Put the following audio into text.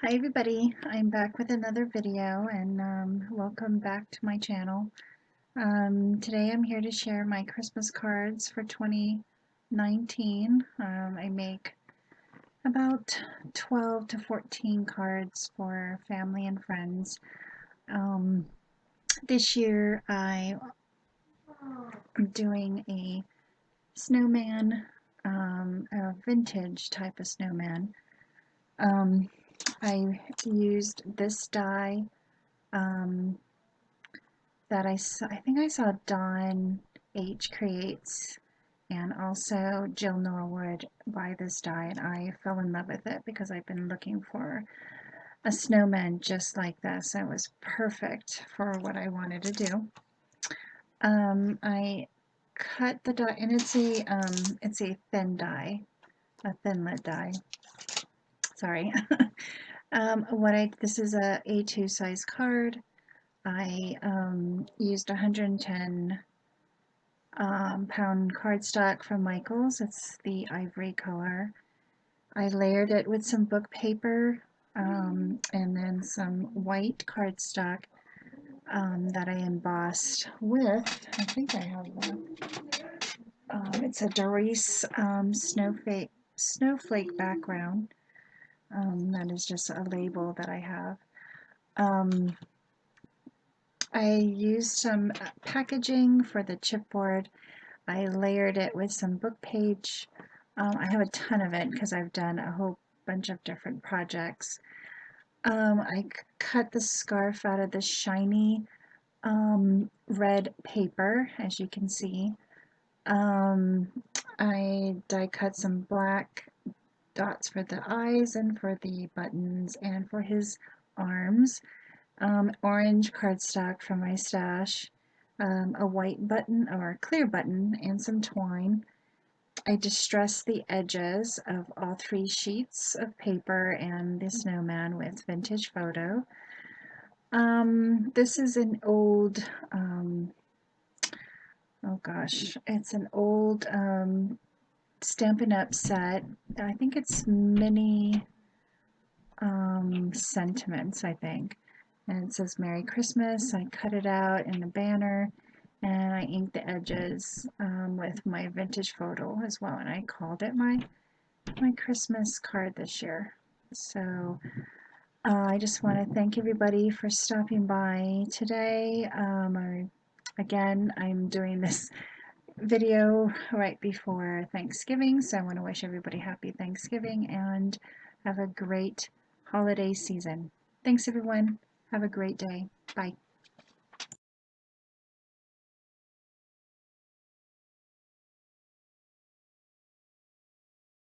Hi everybody, I'm back with another video and welcome back to my channel. Today I'm here to share my Christmas cards for 2019. I make about 12 to 14 cards for family and friends. Um, this year I am doing a snowman, a vintage type of snowman. Um, I used this die um, that I think I saw Dawn H creates and also Jill Norwood buy this die, and I fell in love with it because I've been looking for a snowman just like this. It was perfect for what I wanted to do. I cut the die, and it's a thin die, a thin lit die. Sorry. This is a A2 size card. I used 110 pound cardstock from Michaels. It's the ivory color. I layered it with some book paper and then some white cardstock that I embossed with, I think I have one. It's a Tereese snowflake background. That is just a label that I have. I used some packaging for the chipboard. I layered it with some book page. I have a ton of it because I've done a whole bunch of different projects. I cut the scarf out of the shiny red paper, as you can see. I die cut some black dots for the eyes and for the buttons and for his arms. Orange cardstock from my stash, a white button or clear button, and some twine. I distressed the edges of all three sheets of paper and the snowman with vintage photo. This is an old, oh gosh, it's an old Stampin' Up set. I think it's mini sentiments, I think. And it says Merry Christmas. I cut it out in a banner and I inked the edges with my vintage photo as well, and I called it my Christmas card this year. So I just want to thank everybody for stopping by today. Again, I'm doing this video right before Thanksgiving, so I want to wish everybody happy Thanksgiving and have a great holiday season. Thanks everyone. Have a great day. Bye.